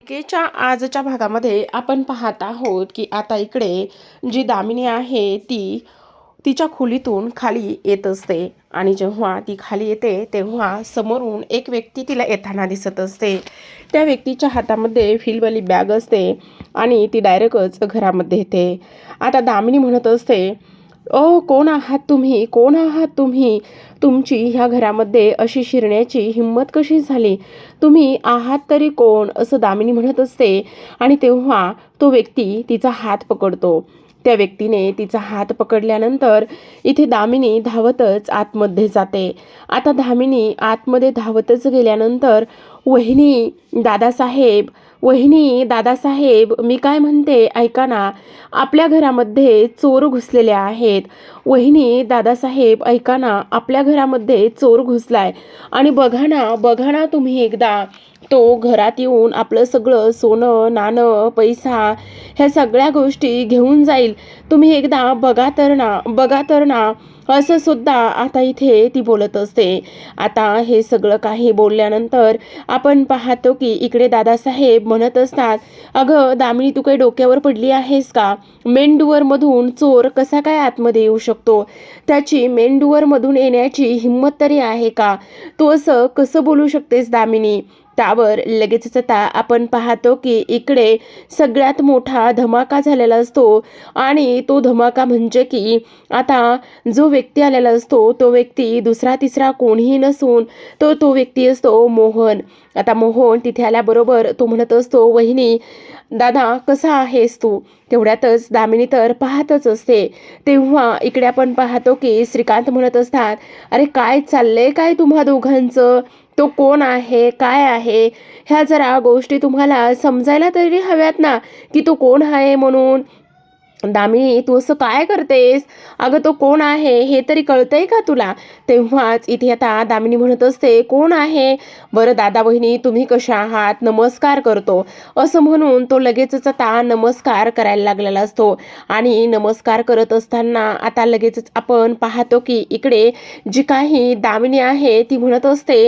केच्या आजच्या भागामध्ये आपण पाहत आहोत की आता इकडे जी दामिनी आहे ती तिच्या खोलीतून खाली येत असते आणि जेव्हा ती खाली येते तेव्हा समोरून एक व्यक्ती तिला येताना दिसत असते. त्या व्यक्तीच्या हातामध्ये फीलवाली बॅग असते आणि ती डायरेक्टच घरामध्ये येते. आता दामिनी म्हणत असते, ओ कोण आहात तुम्ही, कोण आहात तुम्ही, तुमची ह्या घरामध्ये अशी शिरण्याची हिंमत कशी झाली, तुम्ही आहात तरी कोण, असं दामिनी म्हणत असते. आणि तेव्हा तो व्यक्ती तिचा हात पकडतो. त्या व्यक्तीने तिचा हात पकडल्यानंतर इथे दामिनी धावतच आतमध्ये जाते. आता दामिनी आतमध्ये धावतच गेल्यानंतर, वहिनी दादासाहेब, वहिनी दादासाहेब, मी काय म्हणते ऐका ना, आपल्या घरामध्ये चोर घुसलेले आहेत. वहिनी दादासाहेब ऐका ना, आपल्या घरामध्ये चोर घुसलाय आणि बघा ना तुम्ही एकदा, तो घरात येऊन आपलं सगळं सोनं नाणं पैसा ह्या सगळ्या गोष्टी घेऊन जाईल. तुम्ही एकदा बघा तर ना, असं सुद्धा आता इथे ती बोलत असते. आता हे सगळं काही बोलल्यानंतर आपण पाहतो की इकडे दादासाहेब म्हणत असतात, अगं दामिनी, तू काही डोक्यावर पडली आहेस का? मेन डोअरमधून चोर कसा काय आतमध्ये येऊ शकतो? त्याची मेन डोअरमधून येण्याची हिंमत तरी आहे का? तू असं कसं बोलू शकतेस दामिनी? त्यावर लगेचच आता आपण पाहतो की इकडे सगळ्यात मोठा धमाका झालेला असतो आणि तो धमाका म्हणजे की आता जो व्यक्ती आलेला असतो तो व्यक्ती दुसरा तिसरा कोणीही नसून तो व्यक्ती असतो मोहन. आता मोहन तिथे आल्याबरोबर तो म्हणत असतो, वहिनी दादा कसा आहेस तू? तेवढ्यातच दामिनी तर पाहतच असते. तेव्हा इकडे आपण पाहतो की श्रीकांत म्हणत असतात, अरे काय चाललंय काय तुम्हा दोघांचं? तो कोण आहे, काय आहे, ह्या जरा गोष्टी तुम्हाला समजायला तरी हव्यात ना, की तो कोण आहे म्हणून. दामिनी, तू असं काय करतेस? अगं तो कोण आहे हे तरी कळतंय का तुला? तेव्हाच इथे आता दामिनी म्हणत असते, कोण आहे? बरं दादा वहिनी, तुम्ही कशा आहात, नमस्कार करतो, असं म्हणून तो लगेचच आता नमस्कार करायला लागलेला असतो. आणि नमस्कार करत असताना आता लगेचच आपण पाहतो की इकडे जी काही दामिनी आहे ती म्हणत असते,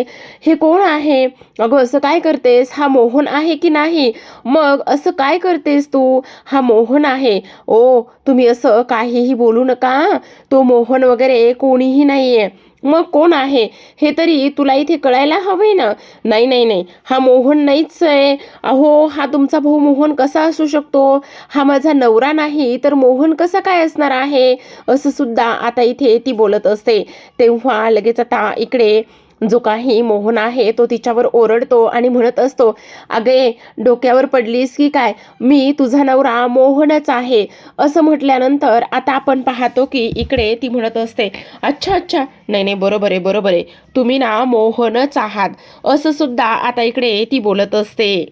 हे कोण आहे? अगं असं काय करतेस? हा मोहन आहे की नाही? मग असं काय करतेस तू? हा मोहन आहे. ओ तुम्ही असं काहीही बोलू नका, तो मोहन वगैरे कोणीही नाहीये. मग कोण आहे हे तरी तुला इथे कळायला हवंय ना. नाही नाही नाही, हा मोहन नाहीच आहे. अहो, हा तुमचा भाऊ मोहन कसा असू शकतो? हा माझा नवरा नाही तर मोहन कसा काय असणार आहे? असं सुद्धा आता इथे ती बोलत असते. तेव्हा लगेच आता इकडे जो काही मोहन आहे तो तिच्यावर ओरडतो आणि म्हणत असतो, अगे डोक्यावर पडलीस की काय, मी तुझा नवरा मोहनच आहे. असं म्हटल्यानंतर आता आपण पाहतो की इकडे ती म्हणत असते, अच्छा अच्छा, नाही नाही, बरोबर आहे, तुम्ही ना मोहनच आहात, असं सुद्धा आता इकडे ती बोलत असते.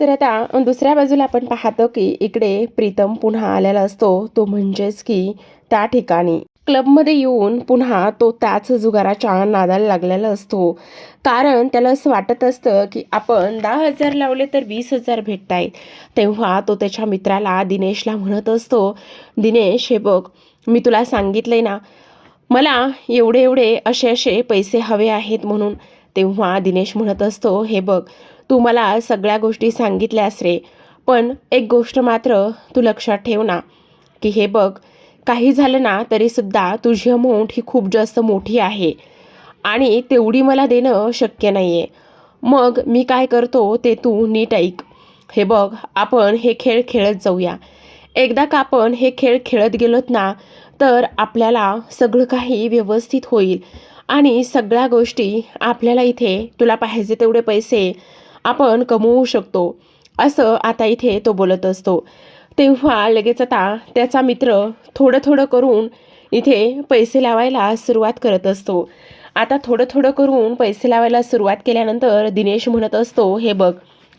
तर आता दुसऱ्या बाजूला आपण पाहतो की इकडे प्रीतम पुन्हा आलेला असतो. तो म्हणजेच की त्या ठिकाणी क्लबमध्ये येऊन पुन्हा तो त्याच जुगाराच्या नादाला लागलेला असतो. कारण त्याला असं वाटत असतं की आपण 10,000 लावले तर 20,000 भेटतायत. तेव्हा तो त्याच्या मित्राला दिनेशला म्हणत असतो, दिनेश हे बघ, मी तुला सांगितलंय ना, मला एवढे एवढे असे असे पैसे हवे आहेत म्हणून. तेव्हा दिनेश म्हणत असतो, हे बघ, तू मला सगळ्या गोष्टी सांगितल्यास रे, पण एक गोष्ट मात्र तू लक्षात ठेव ना, की हे बघ, काही झालं ना तरीसुद्धा तुझी अमाऊंट ही खूप जास्त मोठी आहे आणि तेवढी मला देणं शक्य नाही आहे. मग मी काय करतो ते तू नीट ऐक. हे बघ, आपण हे खेळ खेळत जाऊया. एकदा का आपण हे खेळ खेळत गेलोत ना, तर आपल्याला सगळं काही व्यवस्थित होईल आणि सगळ्या गोष्टी आपल्याला इथे तुला पाहिजे तेवढे पैसे आपण कमवू शकतो, असं आता इथे तो बोलत असतो. तेव्हा लगेच आता त्याचा मित्र थोडं थोडं करून इथे पैसे लावायला सुरुवात करत असतो. आता थोडं थोडं करून पैसे लावायला सुरुवात केल्यानंतर दिनेश म्हणत असतो, हे बघ,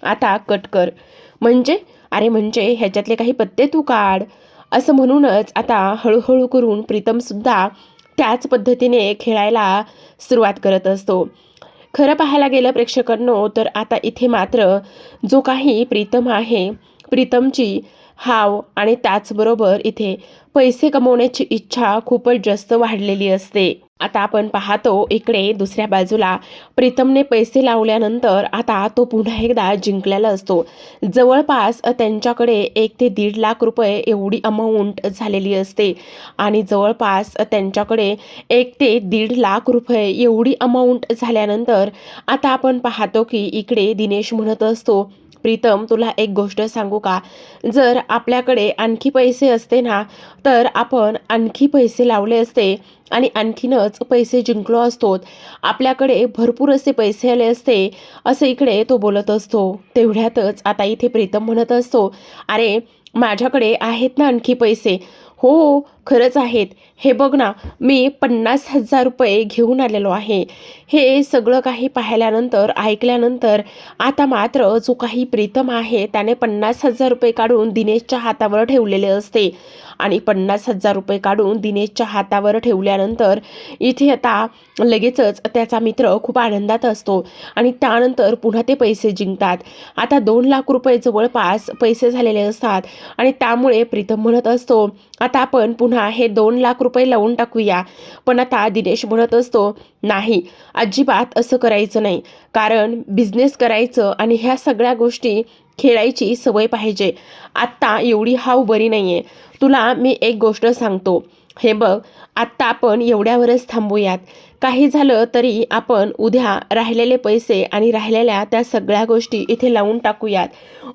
आता कट कर. म्हणजे अरे म्हणजे ह्याच्यातले काही पत्ते तू काढ. असं म्हणूनच आता हळूहळू करून प्रीतमसुद्धा त्याच पद्धतीने खेळायला सुरुवात करत असतो. खरं पाहायला गेलं प्रेक्षकांनो, तर आता इथे मात्र जो काही प्रीतम आहे, प्रीतमची हाव आणि त्याचबरोबर इथे पैसे कमवण्याची इच्छा खूपच जास्त वाढलेली असते. आता आपण पाहतो इकडे दुसऱ्या बाजूला प्रीतमने पैसे लावल्यानंतर आता तो पुन्हा एकदा जिंकलेला असतो. जवळपास त्यांच्याकडे 1 ते 1.5 लाख रुपये एवढी अमाऊंट झालेली असते आणि जवळपास त्यांच्याकडे 1 ते 1.5 लाख रुपये एवढी अमाऊंट झाल्यानंतर आता आपण पाहतो की इकडे दिनेश म्हणत असतो, प्रीतम तुला एक गोष्ट सांगू का, जर आपल्याकडे आणखी पैसे असते ना तर आपण आणखी पैसे लावले असते आणि आणखीनच पैसे जिंकलो असतो, आपल्याकडे भरपूर असे पैसे आले असते, असं इकडे तो बोलत असतो. तेवढ्यातच आता इथे प्रीतम म्हणत असतो, अरे माझ्याकडे आहेत ना आणखी पैसे. हो खरंच आहेत, हे बघ ना मी 50,000 रुपये घेऊन आलेलो आहे. हे सगळं काही पाहिल्यानंतर ऐकल्यानंतर आता मात्र जो काही प्रीतम आहे त्याने 50,000 रुपये काढून दिनेशच्या हातावर ठेवलेले असते आणि 50,000 रुपये काढून दिनेशच्या हातावर ठेवल्यानंतर इथे आता लगेचच त्याचा मित्र खूप आनंदात असतो आणि त्यानंतर पुन्हा ते पैसे जिंकतात. आता 2 लाख रुपये जवळपास पैसे झालेले असतात आणि त्यामुळे प्रीतम म्हणत असतो, आता आपण पुन्हा हे 2 लाख रुपये लावून टाकूया. पण आता दिनेश म्हणत असतो, नाही अजिबात असं करायचं नाही, कारण बिझनेस करायचं आणि ह्या सगळ्या गोष्टी खेळायची सवय पाहिजे. आत्ता एवढी हाव बरी नाहीये. तुला मी एक गोष्ट सांगतो, हे बघ आत्ता आपण एवढ्यावरच थांबूयात. काही झालं तरी आपण उद्या राहिलेले पैसे आणि राहिलेल्या त्या सगळ्या गोष्टी इथे लावून टाकूयात,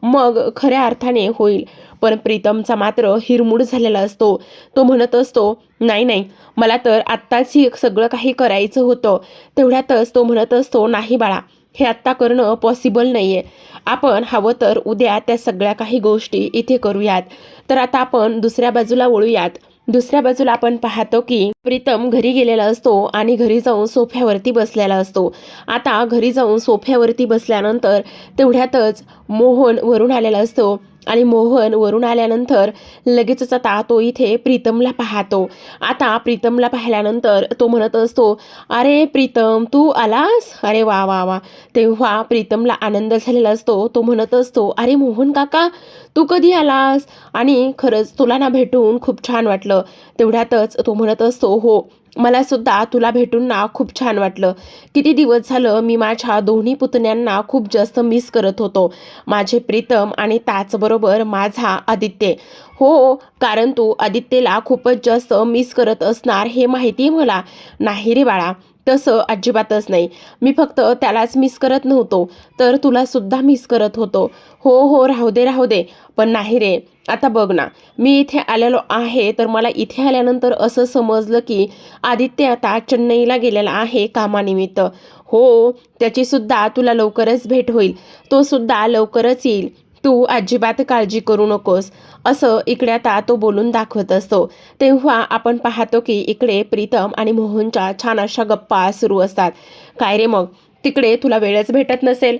मग खऱ्या अर्थाने होईल. पण प्रीतमचा मात्र हिरमूड झालेला असतो. तो म्हणत असतो, नाही नाही मला तर आत्ताच हे सगळं काही करायचं होतं. तेवढ्यातच तो म्हणत असतो, नाही बाळा हे आत्ता करणं पॉसिबल नाही आहे. आपण हवं तर उद्या त्या सगळ्या काही गोष्टी इथे करूयात. तर आता आपण दुसऱ्या बाजूला वळूयात. दुसऱ्या बाजूला आपण पाहतो की प्रीतम घरी गेलेला असतो आणि घरी जाऊन सोफ्यावरती बसलेला असतो. आता घरी जाऊन सोफ्यावरती बसल्यानंतर तेवढ्यातच मोहन वरून आलेला असतो आणि मोहन वरून आल्यानंतर लगेचच आता तो इथे प्रीतमला पाहतो. आता प्रीतमला पाहिल्यानंतर तो म्हणत असतो, अरे प्रीतम तू आलास, अरे वा वा वा. तेव्हा प्रीतमला आनंद झालेला असतो. तो म्हणत असतो, अरे मोहन काका तू कधी आलास आणि खरंच तुला ना भेटून खूप छान वाटलं. तेवढ्यातच तो म्हणत असतो, हो मला सुद्धा तुला भेटून ना खूप छान वाटलं. किती दिवस झालं मी माझ्या दोन्ही पुतण्यांना खूप जास्त मिस करत होतो, माझे प्रीतम आणि त्याचबरोबर माझा आदित्य. हो कारण तू आदित्यला खूपच जास्त मिस करत असणार हे माहिती आहे मला. नाही रे बाळा तसं अजिबातच नाही, मी फक्त त्यालाच मिस करत नव्हतो तर तुला सुद्धा मिस करत होतो. हो हो राहू दे राहू दे, पण नाही रे आता बघ ना मी इथे आलेलो आहे तर मला इथे आल्यानंतर असं समजलं की आदित्य आता चेन्नईला गेलेला आहे कामानिमित्त. हो त्याची सुद्धा तुला लवकरच भेट होईल, तो सुद्धा लवकरच येईल, तू अजिबात काळजी करू नकोस, असं इकडे आता तो बोलून दाखवत असतो. तेव्हा आपण पाहतो की इकडे प्रीतम आणि मोहनच्या छान अशा गप्पा सुरू असतात. काय रे मग तिकडे तुला वेळच भेटत नसेल.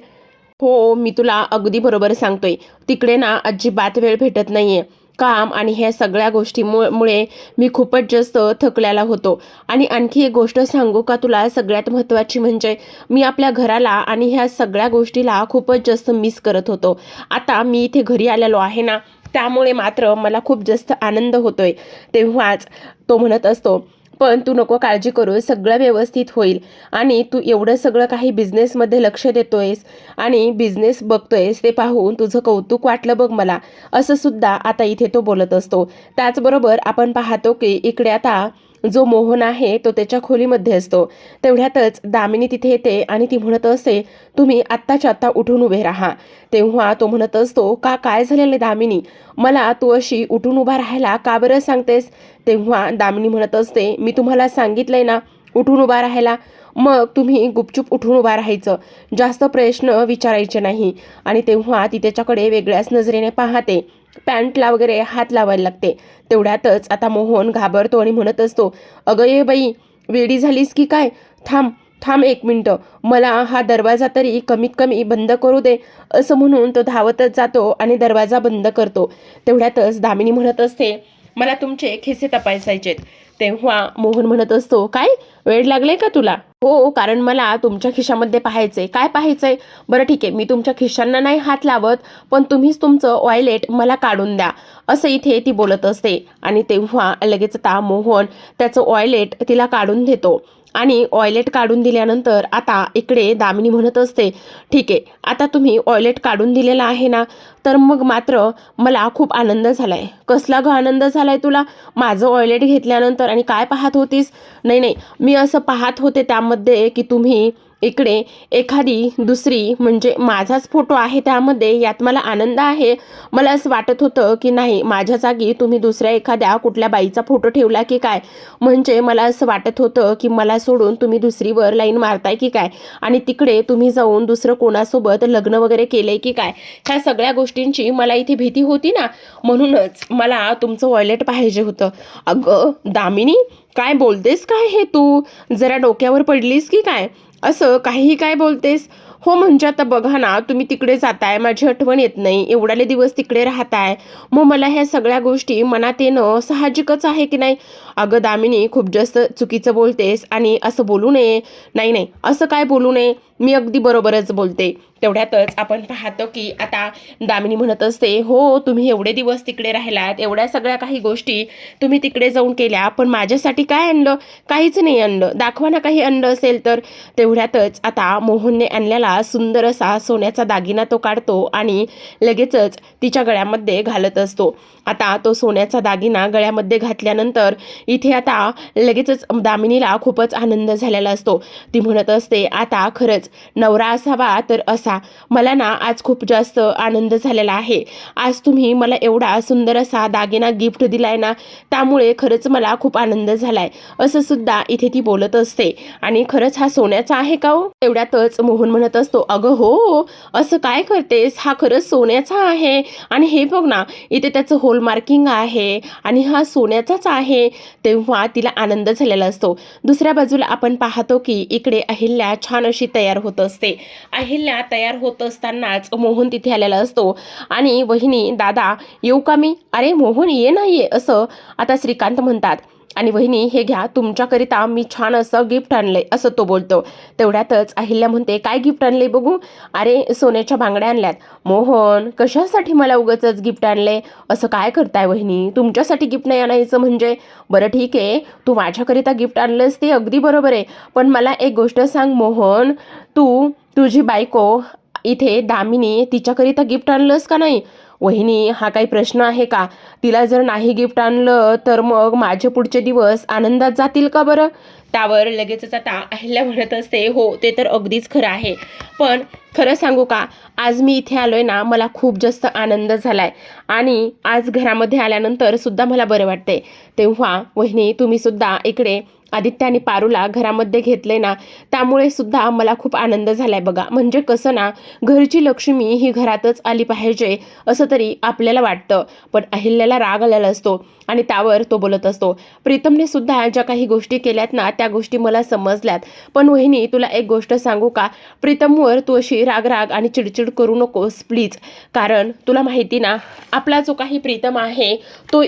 हो मी तुला अगदी बरोबर सांगतोय, तिकडे ना अजिबात वेळ भेटत नाहीये. काम आणि ह्या सगळ्या गोष्टीमुळे मी खूपच जास्त थकलेला होतो. आणि आणखी एक गोष्ट सांगू का तुला, सगळ्यात महत्त्वाची म्हणजे मी आपल्या घराला आणि ह्या सगळ्या गोष्टीला खूपच जास्त मिस करत होतो. आता मी इथे घरी आलेलो आहे ना त्यामुळे मात्र मला खूप जास्त आनंद होतोय. तेव्हाच तो म्हणत असतो, पण तू नको काळजी करू, सगळं व्यवस्थित होईल. आणि तू एवढं सगळं काही बिझनेसमध्ये लक्ष देतोयस आणि बिझनेस बघतोयस ते पाहून तुझं कौतुक वाटलं बघ मला, असं सुद्धा आता इथे तो बोलत असतो. त्याचबरोबर आपण पाहतो की इकडे आता जो मोहन आहे तो त्याच्या खोलीमध्ये असतो. तेवढ्यातच दामिनी तिथे येते आणि ती म्हणत असते, तुम्ही आत्ताच्या आत्ता उठून उभे राहा. तेव्हा तो म्हणत असतो, का काय झालेलं दामिनी, मला तू अशी उठून उभा राहायला का बरं सांगतेस. तेव्हा दामिनी म्हणत असते, मी तुम्हाला सांगितलंय ना उठून उभा राहायला, मग तुम्ही गुपचूप उठून उभा राहायचं, जास्त प्रश्न विचारायचे नाही. आणि तेव्हा ती त्याच्याकडे वेगळ्याच नजरेने पाहते, पॅन्टला वगैरे हात लावायला लागते. तेवढ्यातच आता मोहन घाबरतो आणि म्हणत असतो, अगं ये बाई वेडी झालीस की काय, थांब थांब 1 मिनटं, मला हा दरवाजा तरी कमीत कमी बंद करू दे, असं म्हणून तो धावतच जातो आणि दरवाजा बंद करतो. तेवढ्यातच दामिनी म्हणत असते, मला तुमचे खिसे तपासायचेत. तेव्हा मोहन म्हणत असतो, काय वेळ लागले का तुला? हो, कारण मला तुमच्या खिशामध्ये पाहायचंय. काय पाहायचंय? बरं ठीक आहे, मी तुमच्या खिशांना नाही हात लावत, पण तुम्हीच तुमचं वॉयलेट मला काढून द्या, असं इथे ती बोलत असते. आणि तेव्हा लगेच आता मोहन त्याचं वॉयलेट तिला काढून देतो. आणि वॉयलेट काढून दिल्यानंतर आता इकडे दामिनी म्हणत असते, ठीक आहे, आता तुम्ही वॉयलेट काढून दिलेला आहे ना, तर मग मात्र मला खूप आनंद झालाय. कसला ग आनंद झालाय तुला? माझं वॉयलेट घेतल्यानंतर आणि काय पाहत होतीस? नाही नाही, मी असं पाहत होते त्यामध्ये की तुम्ही इकडे एखादी दुसरी म्हणजे माझाच फोटो आहे त्यामध्ये, यात मला आनंद आहे. मला असं वाटत होतं की नाही, माझ्या जागी तुम्ही दुसऱ्या एखाद्या कुठल्या बाईचा फोटो ठेवला की काय, म्हणजे मला असं वाटत होतं की मला सोडून तुम्ही दुसरीवर लाईन मारताय की काय, आणि तिकडे तुम्ही जाऊन दुसरं कोणासोबत लग्न वगैरे केलंय की काय. ह्या सगळ्या गोष्टींची मला इथे भीती होती ना, म्हणूनच मला तुमचं वॉयलेट पाहिजे होतं. अगं दामिनी, काय बोलतेस काय हे तू? जरा डोक्यावर पडलीस की काय? असं काहीही काय बोलतेस? हो म्हणजे आता बघा ना, तुम्ही तिकडे जाताय, माझी आठवण येत नाही, एवढाले दिवस तिकडे राहताय, मग मला ह्या सगळ्या गोष्टी मनात येणं साहजिकच आहे की नाही? अगं दामिनी, खूप जास्त चुकीचं बोलतेस आणि असं बोलू नये. नाही नाही, असं काय बोलू नये, मी अगदी बरोबरच बोलते. तेवढ्यातच आपण पाहतो की आता दामिनी म्हणत असते, हो तुम्ही एवढे दिवस तिकडे राहिलात, एवढ्या सगळ्या काही गोष्टी तुम्ही तिकडे जाऊन केल्या, पण माझ्यासाठी काय आणलं? काहीच नाही आणलं. दाखवा ना काही आणलं असेल तर. तेवढ्यातच आता मोहनने आणलेला सुंदर असा सोन्याचा दागिना तो काढतो आणि लगेचच तिच्या गळ्यामध्ये घालत असतो. आता तो सोन्याचा दागिना गळ्यामध्ये घातल्यानंतर इथे आता लगेचच दामिनीला खूपच आनंद झालेला असतो. ती म्हणत असते, आता खरंच नवरा असावा तर असा. मला ना आज खूप जास्त आनंद झालेला आहे. आज तुम्ही मला एवढा सुंदर असा दागिना गिफ्ट दिलाय ना, त्यामुळे खरंच मला खूप आनंद झालाय, असं सुद्धा इथे ती बोलत असते. आणि खरंच हा सोन्याचा आहे का हो? तेवढ्यातच मोहन म्हणत असतो, अगं हो, असं काय करतेस, हा खरंच सोन्याचा आहे. आणि हे बघ ना, इथे त्याचं होलमार्किंग आहे आणि हा सोन्याचाच आहे. तेव्हा तिला आनंद झालेला असतो. दुसऱ्या बाजूला आपण पाहतो की इकडे अहिल्या छान अशी तयार होत असते. अहिल्या तयार होत असतानाच मोहन तिथे आलेला असतो आणि वहिनी दादा येऊ का मी? अरे मोहन ये ना ये, असं आता श्रीकांत म्हणतात. आणि वहिनी हे घ्या, तुमच्याकरिता मी छान असं गिफ्ट आणलंय, असं तो बोलतो. तेवढ्यातच अहिल्या म्हणते, काय गिफ्ट आणलंय बघू? अरे सोन्याच्या बांगड्या आणल्यात. मोहन कशासाठी मला उगाचच गिफ्ट आणलंय? असं काय करताय वहिनी? तुमच्यासाठी गिफ्ट नाही आणायचं म्हणजे? बरं ठीक आहे, तू माझ्याकरिता गिफ्ट आणलंस ते अगदी बरोबर आहे, पण मला एक गोष्ट सांग मोहन, तुझी बायको इथे दामिनी, तिच्याकरिता गिफ्ट आणलंस का नाही? वहिनी हा काही प्रश्न आहे का? तिला जर नाही गिफ्ट आणलं तर मग माझे पुढचे दिवस आनंदात जातील का बरं? त्यावर लगेचच आता अहिल्या म्हणत असते, हो ते तर अगदीच खरं आहे, पण खरं सांगू का, आज मी इथे आलोय ना, मला खूप जास्त आनंद झालाय आणि आज घरामध्ये आल्यानंतर सुद्धा मला बरं वाटतंय. तेव्हा वहिनी तुम्ही सुद्धा इकडे आदित्य आणि पारूला घरामध्ये घेतले ना, त्यामुळे सुद्धा मला खूप आनंद झालाय बघा. म्हणजे कसं ना, घरची लक्ष्मी ही घरातच आली पाहिजे असं तरी आपल्याला वाटतं. पण अहिल्याला राग आलेला असतो आणि त्यावर तो बोलत असतो, प्रीतमने सुद्धा ज्या काही गोष्टी केल्यात ना, त्या गोष्टी मला समजल्यात, पण वहिनी तुला एक गोष्ट सांगू का, प्रीतमवर तू अशी राग आणि चिडचिड करू नकोस प्लीज. कारण तुला माहिती ना, आपला जो काही प्रीतम आहे तो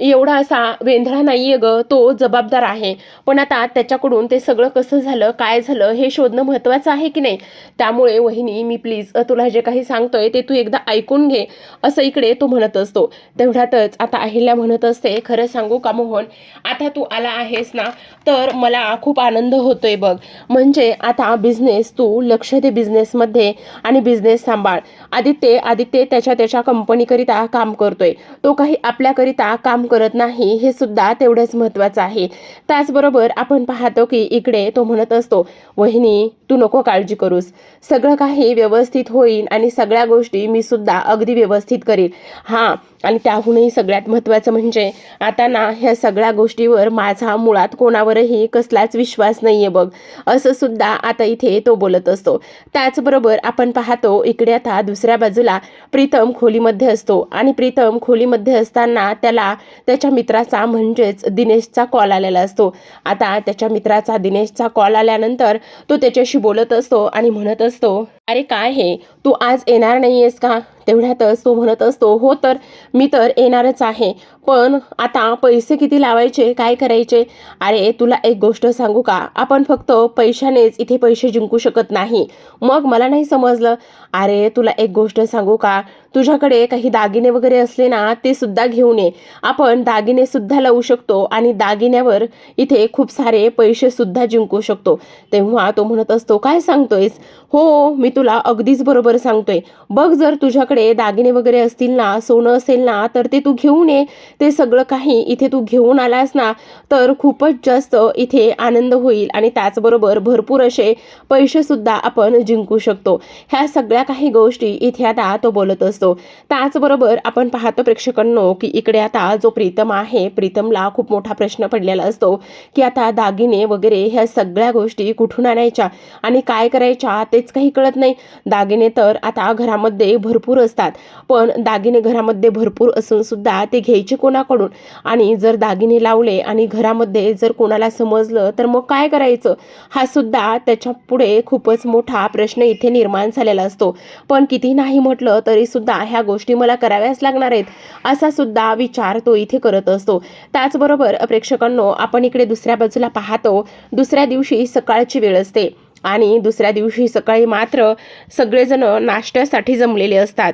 एवढा असा वेंधळा नाहीये ग, तो जबाबदार आहे. पण आता त्याच्याकडून ते सगळं कसं झालं, काय झालं हे शोधणं महत्त्वाचं आहे की नाही? त्यामुळे वहिनी मी प्लीज तुला जे काही सांगतोय ते तू एकदा ऐकून घे, असं इकडे तो म्हणत असतो. तेवढ्यातच आता अहिल्या म्हणत असते, खरं सांगू का मोहन, आता तू आला आहेस ना, तर मला खूप आनंद होतोय बघ. म्हणजे आता बिझनेस, तू लक्ष दे बिझनेसमध्ये आणि बिझनेस सांभाळ. आदित्य त्याच्या कंपनीकरिता काम करतोय, तो काही आपल्याकरिता काम करत नाही, हे सुद्धा तेवढंच महत्त्वाचं आहे. त्याचबरोबर आपण पाहतो की इकडे तो म्हणत असतो, वहिनी तू नको काळजी करूस, सगळं काही व्यवस्थित होईल आणि सगळ्या गोष्टी मी सुद्धा अगदी व्यवस्थित करील. हां, आणि त्याहूनही सगळ्यात महत्त्वाचं म्हणजे आता ना, ह्या सगळ्या गोष्टीवर माझा मुळात कोणावरही कसलाच विश्वास नाहीये बघ, असं सुद्धा आता इथे तो बोलत असतो. त्याचबरोबर आपण पाहतो इकडे आता दुसऱ्या बाजूला प्रीतम खोलीमध्ये असतो आणि प्रीतम खोलीमध्ये असताना त्याला त्याच्या मित्राचा म्हणजेच दिनेशचा कॉल आलेला असतो. आता त्याच्या मित्राचा दिनेशचा कॉल आल्यानंतर तो त्याच्याशी बोलत असतो आणि म्हणत असतो, अरे काय हे, तू आज येणार नाही आहेस का? तेवढ्यातच तो म्हणत असतो, हो तर मी तर येणारच आहे, पण आता पैसे किती लावायचे, काय करायचे? अरे तुला एक गोष्ट सांगू का, आपण फक्त पैशानेच इथे पैसे जिंकू शकत नाही. मग मला नाही समजलं. अरे तुला एक गोष्ट सांगू का, तुझ्याकडे काही दागिने वगैरे असले ना, ते सुद्धा घेऊन ये. आपण दागिने सुद्धा लावू शकतो आणि दागिन्यावर इथे खूप सारे पैसे सुद्धा जिंकू शकतो. तेव्हा तो म्हणत असतो, काय सांगतोयस? हो, मी तुला अगदीच बरोबर सांगतोय. बघ, जर तुझ्याकडे दागिने वगैरे असतील ना, सोनं असेल ना, तर ते तू घेऊन ये. ते सगळं काही इथे तू घेऊन आलास ना, तर खूपच जास्त इथे आनंद होईल आणि त्याचबरोबर भरपूर असे पैसे सुद्धा आपण जिंकू शकतो. ह्या सगळ्या काही गोष्टी इथे आता तो बोलत असतो. त्याचबरोबर आपण पाहतो प्रेक्षकांनो, की इकडे आता जो प्रीतम आहे, प्रीतमला खूप मोठा प्रश्न पडलेला असतो, की आता दागिने वगैरे ह्या सगळ्या गोष्टी कुठून आणायच्या आणि काय करायच्या तेच काही कळत नाही. दागिने तर आता घरामध्ये भरपूर असतात, पण दागिने घरामध्ये भरपूर असून सुद्धा ते घ्यायचे कोणाकडून? आणि जर दागिने लावले आणि घरामध्ये जर कोणाला समजलं तर मग काय करायचं? हा सुद्धा त्याच्या पुढे खूपच मोठा प्रश्न इथे निर्माण झालेला असतो. पण किती नाही म्हटलं तरी सुद्धा ह्या गोष्टी मला कराव्याच लागणार आहेत, असा सुद्धा विचार तो इथे करत असतो. त्याचबरोबर प्रेक्षकांनो, आपण इकडे दुसऱ्या बाजूला पाहतो. दुसऱ्या दिवशी सकाळची वेळ असते आणि दुसऱ्या दिवशी सकाळी मात्र सगळेजण नाश्त्यासाठी जमलेले असतात.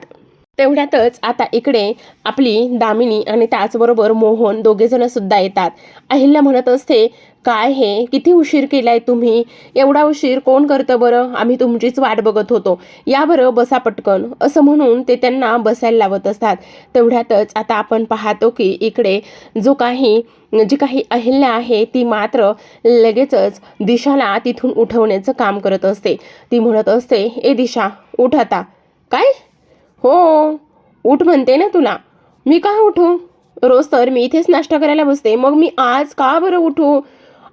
तेवढ्यातच आता इकडे आपली दामिनी आणि त्याचबरोबर मोहन दोघेजण सुद्धा येतात. अहिल्या म्हणत असते, काय हे किती उशीर केलाय तुम्ही? एवढा उशीर कोण करतं बरं? आम्ही तुमचीच वाट बघत होतो. या बरं, बसा पटकन, असं म्हणून ते त्यांना बसायला लावत असतात. तेवढ्यातच आता आपण पाहतो की इकडे जी काही अहिल्या आहे ती मात्र लगेचच दिशाला तिथून उठवण्याचं काम करत असते. ती म्हणत असते, ए दिशा, उठ आता. काय? हो, उठ म्हणते ना तुला. मी का उठू? रोज तर मी इथेच नाश्ता करायला बसते, मग मी आज का बरं उठू?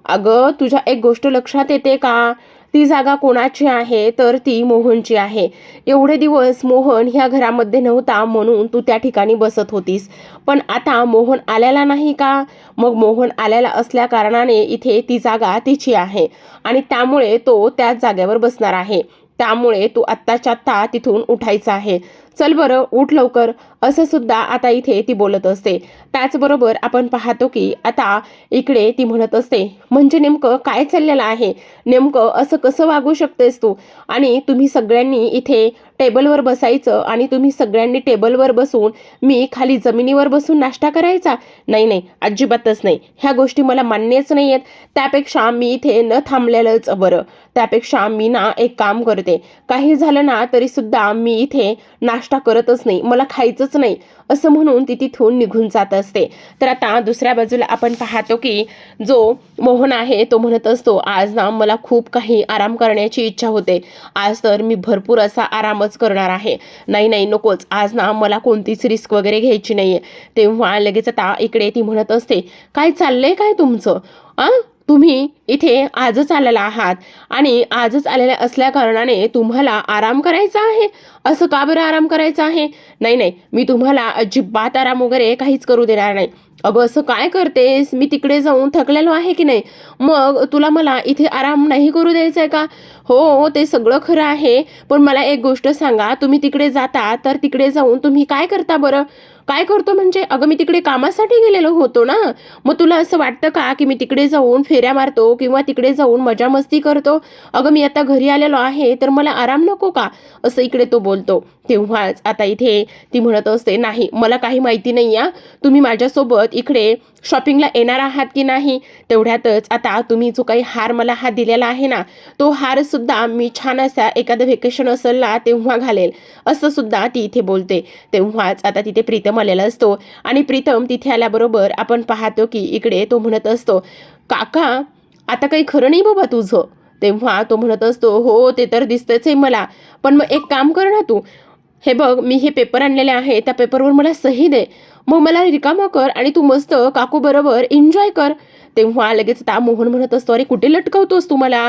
अगं, तुझ्या एक गोष्ट लक्षात येते का? ती जागा कोणाची आहे? तर ती मोहनची आहे. एवढे दिवस मोहन ह्या घरामध्ये नव्हता म्हणून तू त्या ठिकाणी बसत होतीस, पण आता मोहन आलेला नाही का? मग मोहन आलेला असल्या कारणाने इथे ती जागा तिची आहे आणि त्यामुळे तो त्याच जागेवर बसणार आहे. त्यामुळे तू आत्ताच्या आत्ता तिथून उठायचं आहे. चल बरं, उठ लवकर, असं सुद्धा आता इथे ती बोलत असते. त्याचबरोबर आपण पाहतो की आता इकडे ती म्हणत असते, म्हणजे नेमकं काय चाललेलं आहे? नेमकं असं कसं वागू शकतेस तू? आणि तुम्ही सगळ्यांनी इथे टेबलवर बसायचं आणि तुम्ही सगळ्यांनी टेबलवर बसून मी खाली जमिनीवर बसून नाश्ता करायचा? नाही नाही, अजिबातच नाही. ह्या गोष्टी मला मान्यच नाही आहेत. त्यापेक्षा मी इथे न थांबलेलंच बरं. त्यापेक्षा मी ना एक काम करते, काही झालं ना तरी सुद्धा मी इथे नाश्ता करतच नाही, मला खायचंच नाही, असं म्हणून ती तिथून निघून जात असते. तर आता दुसऱ्या बाजूला आपण पाहतो की जो मोहन आहे तो म्हणत असतो, आज ना मला खूप काही आराम करण्याची इच्छा होते. आज तर मी भरपूर असा आरामच करणार आहे. नाही नाही, नकोच, आज ना मला कोणतीच रिस्क वगैरे घ्यायची नाहीये. तेव्हा लगेच आता इकडे ती म्हणत असते, काय चाललंय काय तुमचं? तुम्ही इथे आजच आलेला आहात आणि आजच आलेल्या असल्या कारणाने तुम्हाला आराम करायचा आहे. असं का बरं आराम करायचा आहे? नाही नाही, मी तुम्हाला अजिबात आराम वगैरे काहीच करू देणार नाही. अगं, असं काय करतेस? मी तिकडे जाऊन थकलेलो आहे की नाही, मग तुला मला इथे आराम नाही करू द्यायचा आहे का? हो, ते सगळं खरं आहे, पण मला एक गोष्ट सांगा, तुम्ही तिकडे जाता तर तिकडे जाऊन तुम्ही काय करता बरं? काय करतो म्हणजे? अगं, मी तिकडे कामासाठी गेलेलो होतो ना. मग तुला असं वाटतं का की मी तिकडे जाऊन फेऱ्या मारतो किंवा तिकडे जाऊन मजा मस्ती करतो? अगं, मी आता घरी आलेलो आहे तर मला आराम नको का? असं इकडे तो बोलतो. तेव्हाच आता इथे ती म्हणत असते, नाही, मला काही माहिती नाही या, तुम्ही माझ्यासोबत इकडे शॉपिंगला येणार आहात की नाही? तेवढ्यातच आता तुम्ही जो काही हार मला हा दिलेला आहे ना, तो हार सुद्धा मी छान असा एखादं व्हेकेशन असेल ना तेव्हा घालेल, असं सुद्धा ती इथे बोलते. तेव्हाच आता तिथे प्रीतम आलेला असतो आणि प्रीतम तिथे आल्याबरोबर आपण पाहतो की इकडे तो म्हणत असतो, काका, आता काही खरं नाही बाबा तुझं. तेव्हा तो म्हणत असतो, हो ते तर दिसतंच आहे मला, पण मग एक काम कर ना तू, हे बघ, मी हे पेपर आणलेले आहे, त्या पेपरवर मला सही दे, मग मला रिकामं कर आणि तू मस्त काकू बरोबर एन्जॉय कर. तेव्हा लगेच आता मोहन म्हणत असतो, अरे कुठे लटकवतोस तू मला?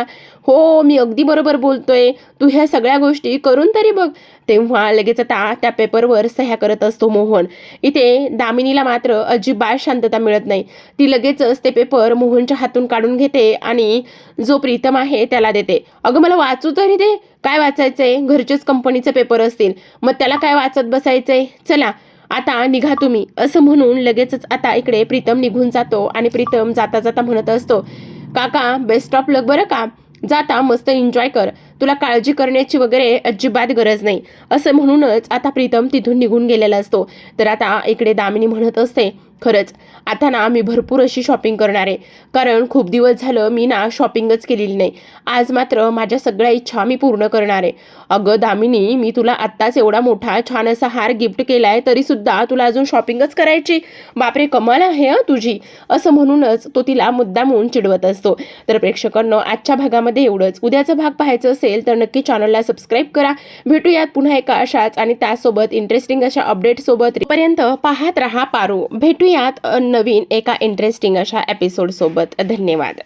हो, मी अगदी बरोबर बोलतोय, तू ह्या सगळ्या गोष्टी करून तरी बघ. तेव्हा लगेच आता त्या पेपरवर सह्या करत असतो मोहन. इथे दामिनीला मात्र अजिबात शांतता मिळत नाही. ती लगेचच ते पेपर मोहनच्या हातून काढून घेते आणि जो प्रीतम आहे त्याला देते. अगं मला वाचू तरी दे. काय वाचायचंय? घरचेच कंपनीचे पेपर असतील, मग त्याला काय वाचत बसायचंय? चला आता निघा तुम्ही, असं म्हणून लगेचच आता इकडे प्रीतम निघून जातो आणि प्रीतम जाता जाता म्हणत असतो, काका बेस्ट ऑफ लक बरं का, जाता मस्त एन्जॉय कर, तुला काळजी करण्याची वगैरे अजिबात गरज नाही, असं म्हणूनच आता प्रीतम तिथून निघून गेलेला असतो. तर आता इकडे दामिनी म्हणत असते, खरंच आता ना मी भरपूर अशी शॉपिंग करणार आहे, कारण खूप दिवस झालं मी ना शॉपिंगच केलेली नाही. आज मात्र माझ्या सगळ्या इच्छा मी पूर्ण करणार आहे. अगं दामिनी, मी तुला आत्ताच एवढा मोठा छान असा हार गिफ्ट केलाय, तरी सुद्धा तुला अजून शॉपिंगच करायची? बापरे, कमाल आहे हं तुझी, असं म्हणूनच तो तिला मुद्दामून चिडवत असतो. तर प्रेक्षकांनो, आजच्या भागामध्ये एवढंच. उद्याचा भाग पाहायचा असेल तर नक्की चॅनलला सबस्क्राईब करा. भेटूयात पुन्हा एका अशाच आणि त्यासोबत इंटरेस्टिंग अशा अपडेट सोबत. पर्यंत पाहत रहा पारू. भेटूयात नवीन एका इंटरेस्टिंग अशा एपिसोड सोबत. धन्यवाद.